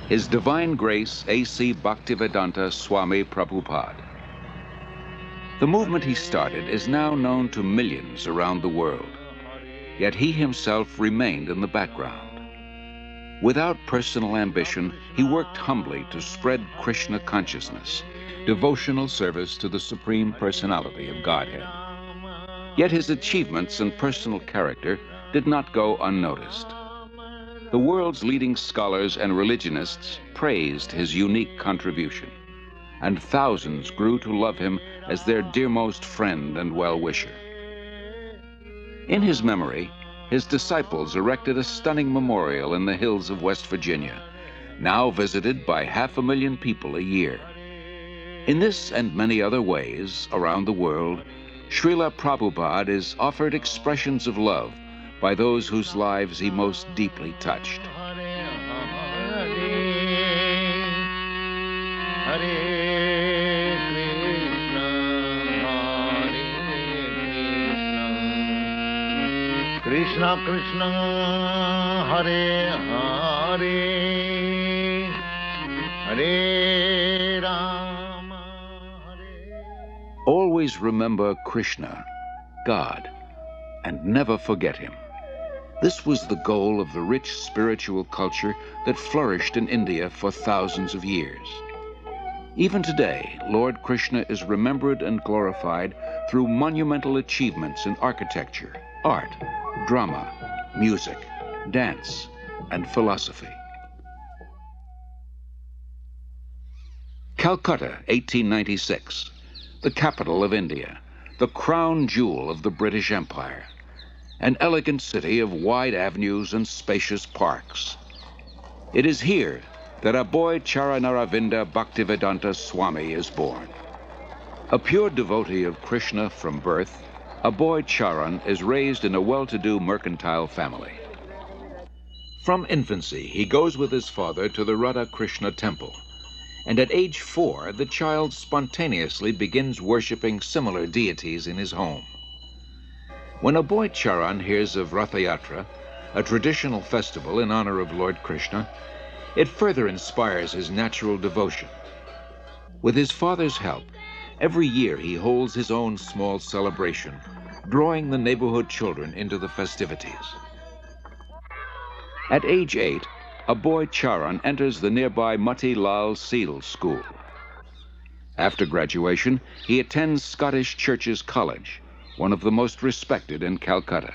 His Divine Grace A.C. Bhaktivedanta Swami Prabhupada. The movement he started is now known to millions around the world, yet he himself remained in the background. Without personal ambition, he worked humbly to spread Krishna consciousness, devotional service to the Supreme Personality of Godhead. Yet his achievements and personal character did not go unnoticed. The world's leading scholars and religionists praised his unique contribution, and thousands grew to love him as their dearmost friend and well-wisher. In his memory, his disciples erected a stunning memorial in the hills of West Virginia, now visited by 500,000 people a year. In this and many other ways around the world, Srila Prabhupada is offered expressions of love by those whose lives he most deeply touched. Krishna Krishna, Hare Hare, Hare Rama, Hare. Always remember Krishna, God, and never forget him. This was the goal of the rich spiritual culture that flourished in India for thousands of years. Even today, Lord Krishna is remembered and glorified through monumental achievements in architecture, art, drama, music, dance, and philosophy. Calcutta, 1896, the capital of India, the crown jewel of the British Empire, an elegant city of wide avenues and spacious parks. It is here that Aboy Charanaravinda Bhaktivedanta Swami is born. A pure devotee of Krishna from birth, Aboy Charan is raised in a well-to-do mercantile family. From infancy, he goes with his father to the Radha Krishna temple, and at age 4, the child spontaneously begins worshipping similar deities in his home. When Aboy Charan hears of Ratha Yatra, a traditional festival in honor of Lord Krishna, it further inspires his natural devotion. With his father's help, every year he holds his own small celebration, drawing the neighborhood children into the festivities. At age 8, Aboy Charan enters the nearby Mati Lal Seal School. After graduation, he attends Scottish Churches College, one of the most respected in Calcutta.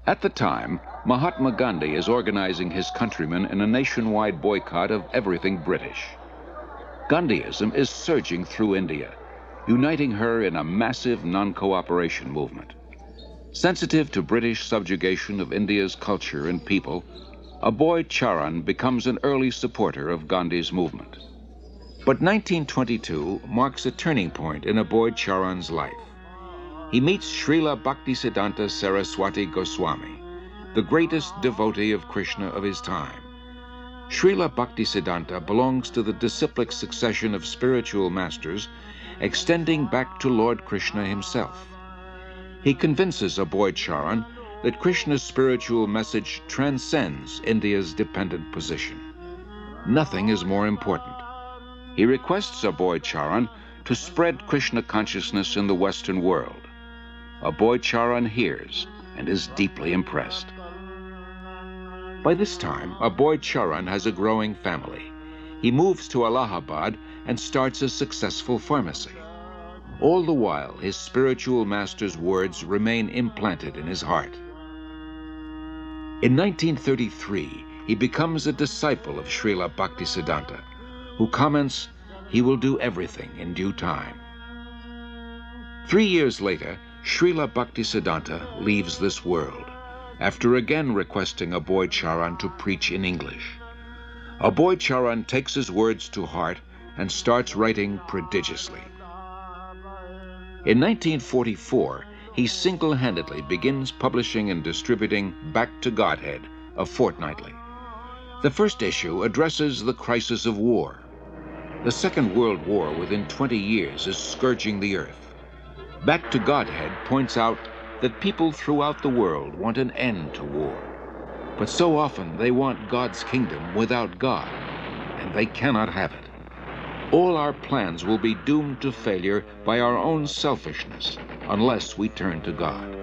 At the time, Mahatma Gandhi is organizing his countrymen in a nationwide boycott of everything British. Gandhiism is surging through India, uniting her in a massive non-cooperation movement. Sensitive to British subjugation of India's culture and people, Aboy Charan becomes an early supporter of Gandhi's movement. But 1922 marks a turning point in Aboy Charan's life. He meets Srila Bhaktisiddhanta Saraswati Goswami, the greatest devotee of Krishna of his time. Srila Bhaktisiddhanta belongs to the disciplic succession of spiritual masters extending back to Lord Krishna himself. He convinces Aboy Charan that Krishna's spiritual message transcends India's dependent position. Nothing is more important. He requests Aboy Charan to spread Krishna consciousness in the Western world. Aboy Charan hears and is deeply impressed. By this time, Aboy Charan has a growing family. He moves to Allahabad and starts a successful pharmacy. All the while, his spiritual master's words remain implanted in his heart. In 1933, he becomes a disciple of Srila Bhaktisiddhanta, who comments, "He will do everything in due time." 3 years later, Srila Bhaktisiddhanta leaves this world, after again requesting Aboy Charan to preach in English. Aboy Charan takes his words to heart and starts writing prodigiously. In 1944, he single-handedly begins publishing and distributing Back to Godhead, a fortnightly. The first issue addresses the crisis of war. The Second World War within 20 years is scourging the earth. Back to Godhead points out that people throughout the world want an end to war. But so often they want God's kingdom without God, and they cannot have it. All our plans will be doomed to failure by our own selfishness unless we turn to God.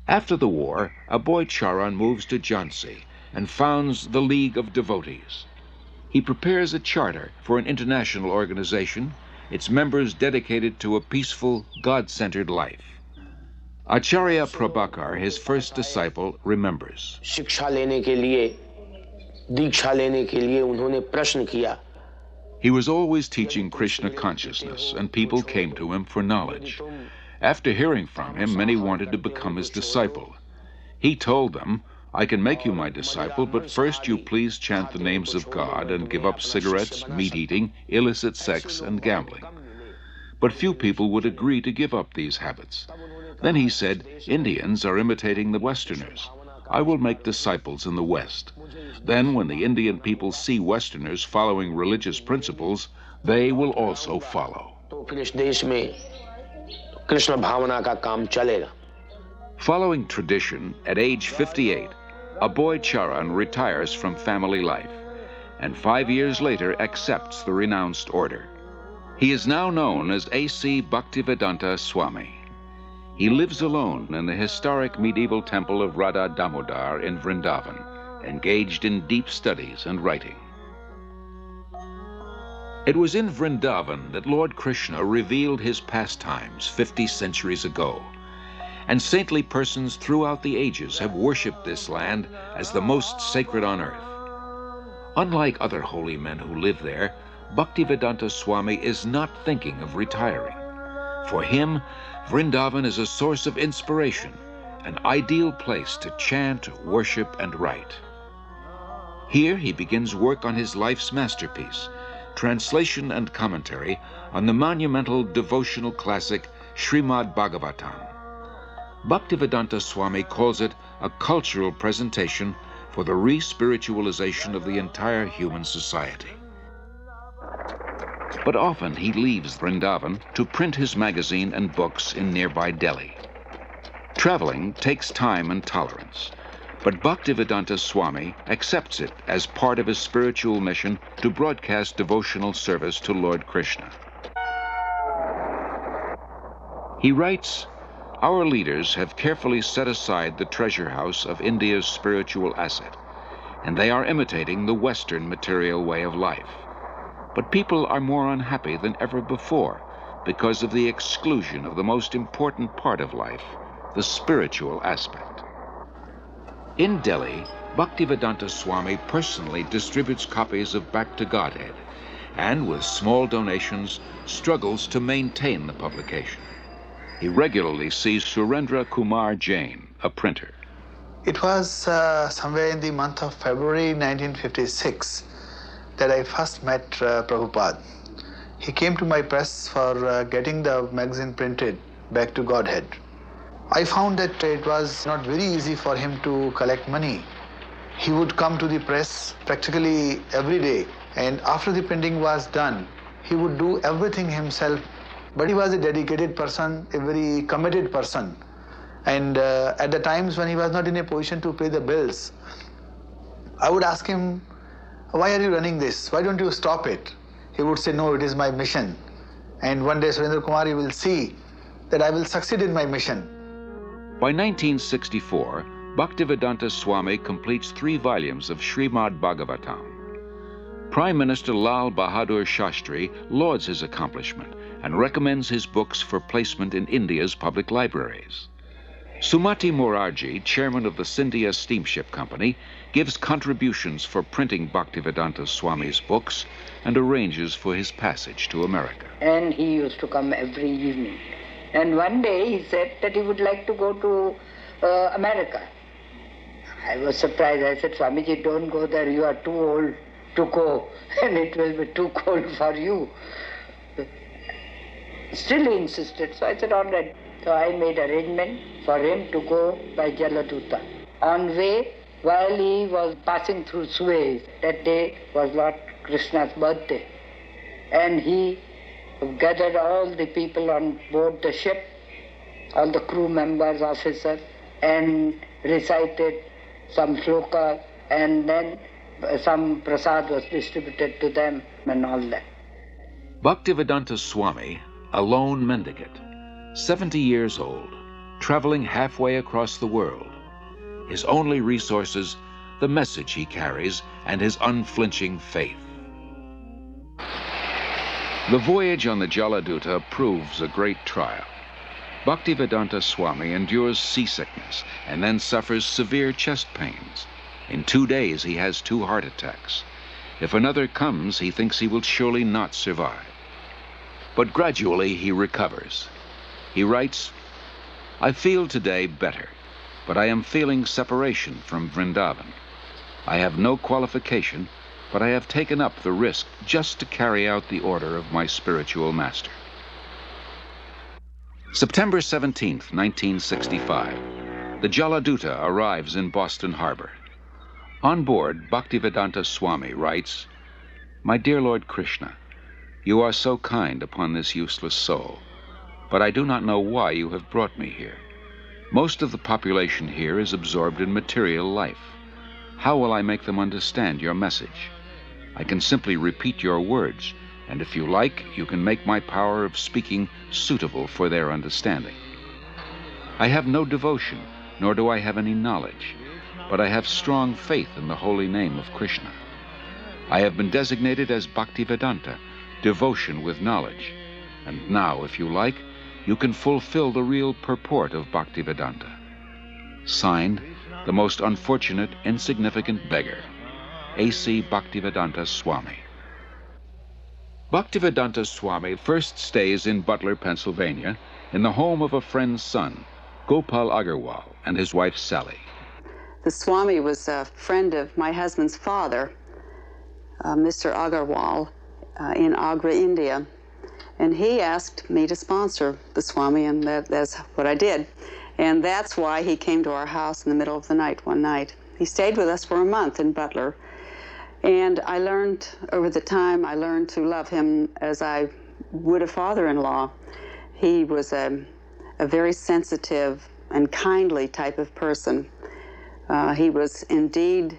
After the war, a boy Charan moves to Jhansi and founds the League of Devotees. He prepares a charter for an international organization, its members dedicated to a peaceful, God-centered life. Acharya Prabhakar, his first disciple, remembers. शिक्षा लेने के लिए, दीक्षा लेने के लिए उन्होंने प्रश्न किया. He was always teaching Krishna consciousness, and people came to him for knowledge. After hearing from him, many wanted to become his disciple. He told them, I can make you my disciple, but first you please chant the names of God and give up cigarettes, meat-eating, illicit sex, and gambling. But few people would agree to give up these habits. Then he said, Indians are imitating the Westerners. I will make disciples in the West. Then when the Indian people see Westerners following religious principles, they will also follow. Following tradition, at age 58, a boy Charan retires from family life, and 5 years later accepts the renounced order. He is now known as A.C. Bhaktivedanta Swami. He lives alone in the historic medieval temple of Radha Damodar in Vrindavan, engaged in deep studies and writing. It was in Vrindavan that Lord Krishna revealed his pastimes 50 centuries ago, and saintly persons throughout the ages have worshipped this land as the most sacred on earth. Unlike other holy men who live there, Bhaktivedanta Swami is not thinking of retiring. For him, Vrindavan is a source of inspiration, an ideal place to chant, worship, and write. Here he begins work on his life's masterpiece, translation and commentary on the monumental devotional classic Srimad Bhagavatam. Bhaktivedanta Swami calls it a cultural presentation for the re-spiritualization of the entire human society. But often he leaves Vrindavan to print his magazine and books in nearby Delhi. Traveling takes time and tolerance, but Bhaktivedanta Swami accepts it as part of his spiritual mission to broadcast devotional service to Lord Krishna. He writes, Our leaders have carefully set aside the treasure house of India's spiritual asset, and they are imitating the Western material way of life. But people are more unhappy than ever before because of the exclusion of the most important part of life, the spiritual aspect. In Delhi, Bhaktivedanta Swami personally distributes copies of Back to Godhead, and with small donations, struggles to maintain the publication. He regularly sees Surendra Kumar Jain, a printer. It was somewhere in the month of February 1956 that I first met Prabhupada. He came to my press for getting the magazine printed, Back to Godhead. I found that it was not very easy for him to collect money. He would come to the press practically every day, and after the printing was done, he would do everything himself. But he was a dedicated person, a very committed person. And at the times when he was not in a position to pay the bills, I would ask him, why are you running this? Why don't you stop it? He would say, no, it is my mission. And one day, Surendra Kumar, you will see that I will succeed in my mission. By 1964, Bhaktivedanta Swami completes 3 volumes of Srimad Bhagavatam. Prime Minister Lal Bahadur Shastri lauds his accomplishment and recommends his books for placement in India's public libraries. Sumati Morarji, chairman of the Scindia Steamship Company, gives contributions for printing Bhaktivedanta Swami's books and arranges for his passage to America. And he used to come every evening. And one day he said that he would like to go to America. I was surprised. I said, Swamiji, don't go there. You are too old to go, and it will be too cold for you. Still he insisted. So I said, all right. So I made arrangement for him to go by Jaladuta. On way, while he was passing through Suez, that day was Lord Krishna's birthday, and he gathered all the people on board the ship, all the crew members, officers, and recited some shlokas, and then some prasad was distributed to them and all that. Bhaktivedanta Swami, a lone mendicant, 70 years old, traveling halfway across the world. His only resources, the message he carries and his unflinching faith. The voyage on the Jaladuta proves a great trial. Bhaktivedanta Swami endures seasickness and then suffers severe chest pains. In 2 days, he has 2 heart attacks. If another comes, he thinks he will surely not survive. But gradually, he recovers. He writes, "I feel today better, but I am feeling separation from Vrindavan. I have no qualification, but I have taken up the risk just to carry out the order of my spiritual master." September 17th, 1965. The Jaladuta arrives in Boston Harbor. On board, Bhaktivedanta Swami writes, "My dear Lord Krishna, you are so kind upon this useless soul, but I do not know why you have brought me here. Most of the population here is absorbed in material life. How will I make them understand your message? I can simply repeat your words, and if you like, you can make my power of speaking suitable for their understanding. I have no devotion, nor do I have any knowledge, but I have strong faith in the holy name of Krishna. I have been designated as Bhaktivedanta, devotion with knowledge, and now, if you like, you can fulfill the real purport of Bhaktivedanta. Signed, the most unfortunate, insignificant beggar, A.C. Bhaktivedanta Swami." Bhaktivedanta Swami first stays in Butler, Pennsylvania, in the home of a friend's son, Gopal Agarwal, and his wife Sally. The Swami was a friend of my husband's father, Mr. Agarwal, in Agra, India. And he asked me to sponsor the Swami, and that's what I did. And that's why he came to our house in the middle of the night one night. He stayed with us for a month in Butler. And I learned, over the time, I learned to love him as I would a father-in-law. He was a very sensitive and kindly type of person. He was indeed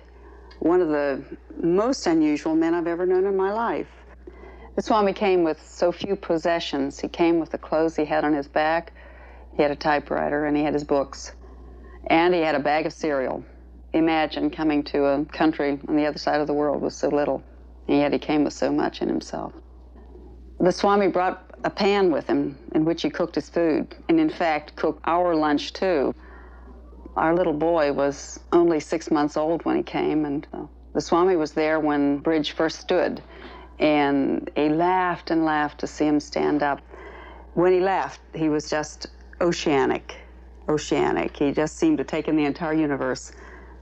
one of the most unusual men I've ever known in my life. The Swami came with so few possessions. He came with the clothes he had on his back. He had a typewriter, and he had his books. And he had a bag of cereal. Imagine coming to a country on the other side of the world with so little, and yet he came with so much in himself. The Swami brought a pan with him in which he cooked his food, and in fact cooked our lunch too. Our little boy was only 6 months old when he came, and the Swami was there when Bridge first stood, and he laughed and laughed to see him stand up. When he laughed, he was just oceanic. He just seemed to take in the entire universe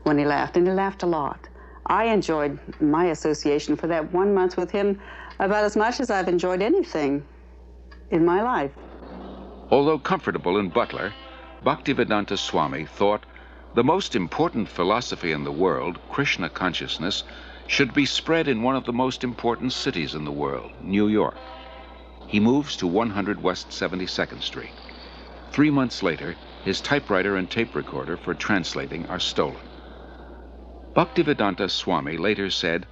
when he laughed, and he laughed a lot. I enjoyed my association for that 1 month with him about as much as I've enjoyed anything in my life. Although comfortable in Butler, Bhaktivedanta Swami thought the most important philosophy in the world, Krishna consciousness, should be spread in one of the most important cities in the world, New York. He moves to 100 West 72nd Street. 3 months later, his typewriter and tape recorder for translating are stolen. Bhaktivedanta Swami later said,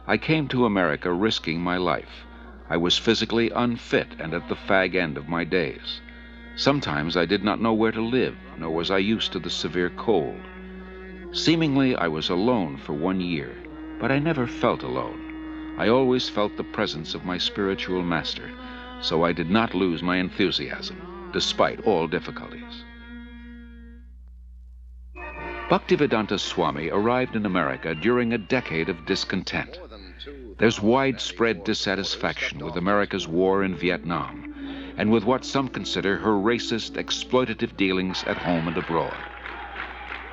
"I came to America risking my life. I was physically unfit and at the fag end of my days. Sometimes I did not know where to live, nor was I used to the severe cold. Seemingly I was alone for 1 year, but I never felt alone. I always felt the presence of my spiritual master, so I did not lose my enthusiasm, despite all difficulties." Bhaktivedanta Swami arrived in America during a decade of discontent. There's widespread dissatisfaction with America's war in Vietnam, and with what some consider her racist, exploitative dealings at home and abroad.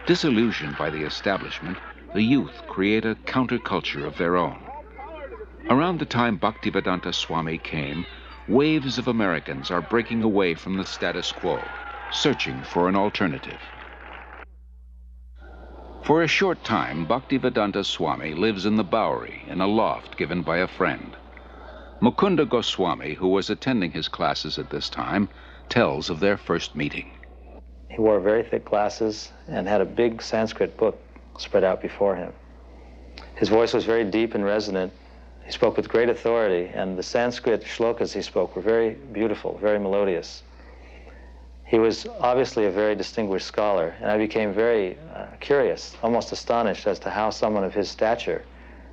Disillusioned by the establishment, the youth create a counterculture of their own. Around the time Bhaktivedanta Swami came, waves of Americans are breaking away from the status quo, searching for an alternative. For a short time, Bhaktivedanta Swami lives in the Bowery in a loft given by a friend. Mukunda Goswami, who was attending his classes at this time, tells of their first meeting. He wore very thick glasses and had a big Sanskrit book spread out before him. His voice was very deep and resonant. He spoke with great authority, and the Sanskrit shlokas he spoke were very beautiful, very melodious. He was obviously a very distinguished scholar, and I became very curious, almost astonished as to how someone of his stature,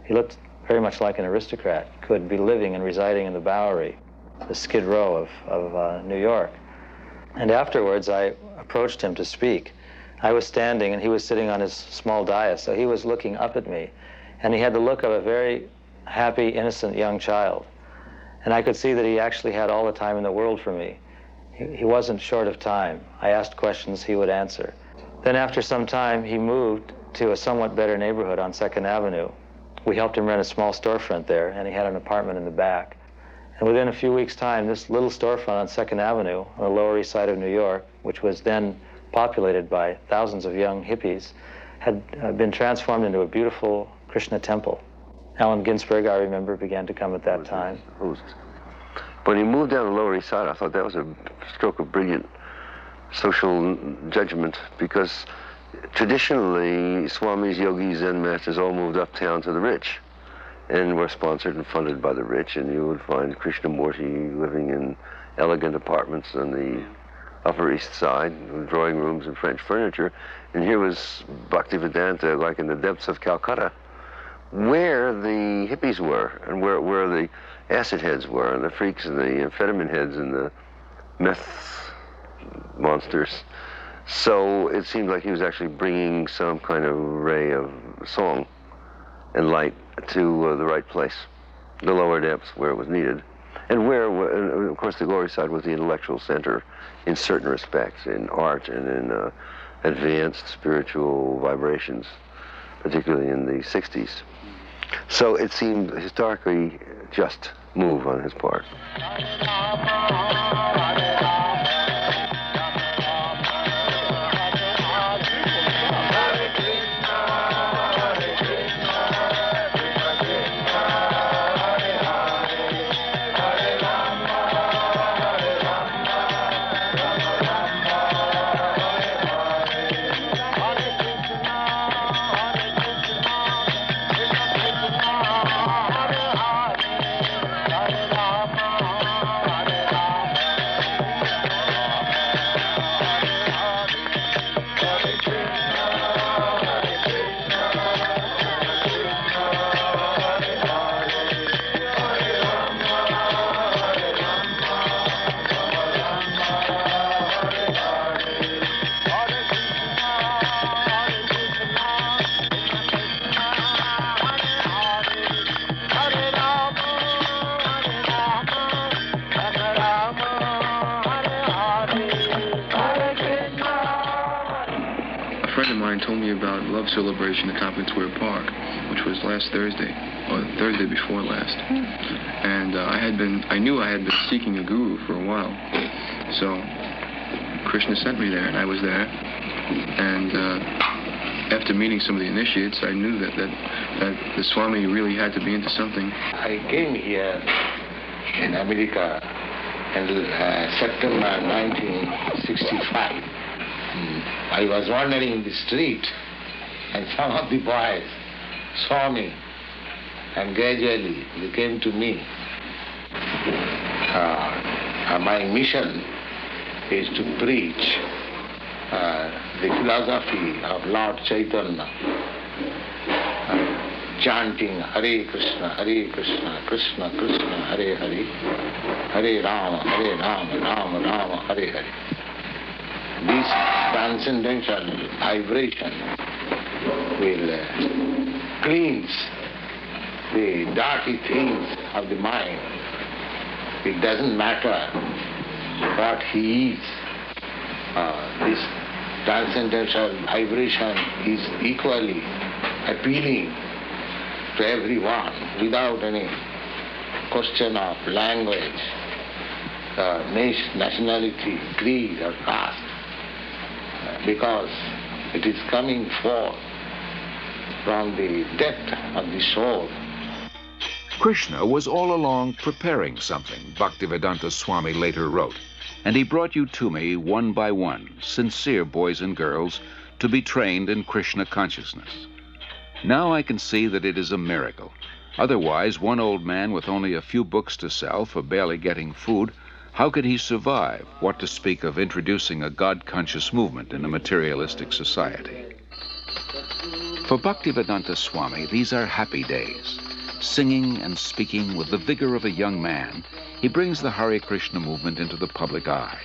he looked very much like an aristocrat, could be living and residing in the Bowery, the Skid Row of New York. And afterwards, I approached him to speak. I was standing, and he was sitting on his small dais, so he was looking up at me, and he had the look of a very happy, innocent young child. And I could see that he actually had all the time in the world for me. He wasn't short of time. I asked questions, he would answer. Then after some time, he moved to a somewhat better neighborhood on 2nd Avenue. We helped him rent a small storefront there, and he had an apartment in the back. And within a few weeks' time, this little storefront on 2nd Avenue, on the Lower East Side of New York, which was then populated by thousands of young hippies, had been transformed into a beautiful Krishna temple. Allen Ginsberg, I remember, began to come at that time. When he moved down the Lower East Side, I thought that was a stroke of brilliant social judgment, because traditionally, Swamis, yogis, Zen masters all moved uptown to the rich and were sponsored and funded by the rich, and you would find Krishnamurti living in elegant apartments on the Upper East Side, with drawing rooms and French furniture, and here was Bhaktivedanta, like in the depths of Calcutta, where the hippies were, and where the acid heads were, and the freaks, and the amphetamine heads, and the meth monsters. So it seemed like he was actually bringing some kind of ray of song and light to the right place, the lower depths where it was needed. And where, of course, the Lower East Side was the intellectual center in certain respects, in art and in advanced spiritual vibrations, particularly in the 60s. So it seemed historically just move on his part. Told me about Love Celebration at Tompkins Square Park, which was last Thursday, or Thursday before last. And I knew I had been seeking a guru for a while. So Krishna sent me there, and I was there. And after meeting some of the initiates, I knew that the Swami really had to be into something. I came here in America in September 1965. I was wandering in the street, and some of the boys saw me, and gradually they came to me. My mission is to preach the philosophy of Lord Chaitanya, chanting Hare Krishna, Krishna Krishna, Hare Hare, Hare Rama, Rama Rama, Hare Hare. This transcendental vibration will cleanse the dirty things of the mind. It doesn't matter what he is. This transcendental vibration is equally appealing to everyone without any question of language, nationality, creed, or caste. Because it is coming forth from the depth of the soul. Krishna was all along preparing something, Bhaktivedanta Swami later wrote, and he brought you to me one by one, sincere boys and girls, to be trained in Krishna consciousness. Now I can see that it is a miracle. Otherwise, one old man with only a few books to sell for barely getting food, how could he survive? What to speak of introducing a God-conscious movement in a materialistic society? For Bhaktivedanta Swami, these are happy days. Singing and speaking with the vigor of a young man, he brings the Hare Krishna movement into the public eye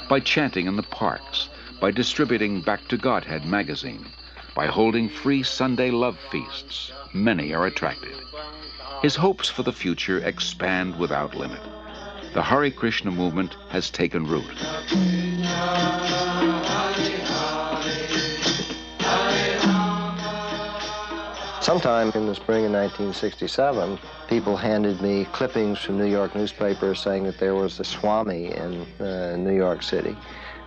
by chanting in the parks, by distributing Back to Godhead magazine, by holding free Sunday love feasts. Many are attracted. His hopes for the future expand without limit. The Hare Krishna movement has taken root. Sometime in the spring of 1967, people handed me clippings from New York newspapers saying that there was a Swami in New York City.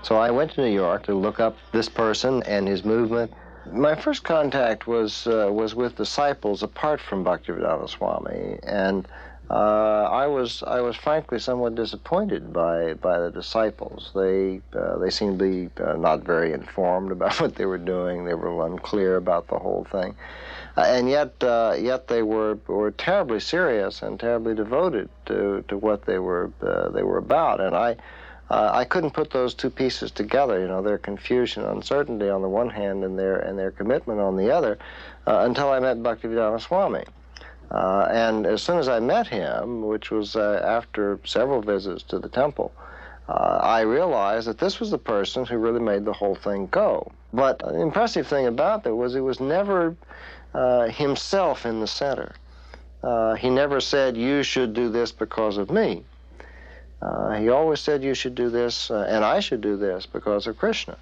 So I went to New York to look up this person and his movement. My first contact was with disciples apart from Bhaktivedanta Swami, and I was frankly somewhat disappointed by the disciples. They seemed to be not very informed about what they were doing. They were unclear about the whole thing. And yet they were terribly serious and terribly devoted to what they were about. And I couldn't put those two pieces together. You know, their confusion, uncertainty on the one hand, and their commitment on the other, until I met Bhaktivedanta Swami. And as soon as I met him, which was after several visits to the temple, I realized that this was the person who really made the whole thing go. But the impressive thing about that was he was never himself in the center. He never said, you should do this because of me. He always said, you should do this, and I should do this because of Krishna.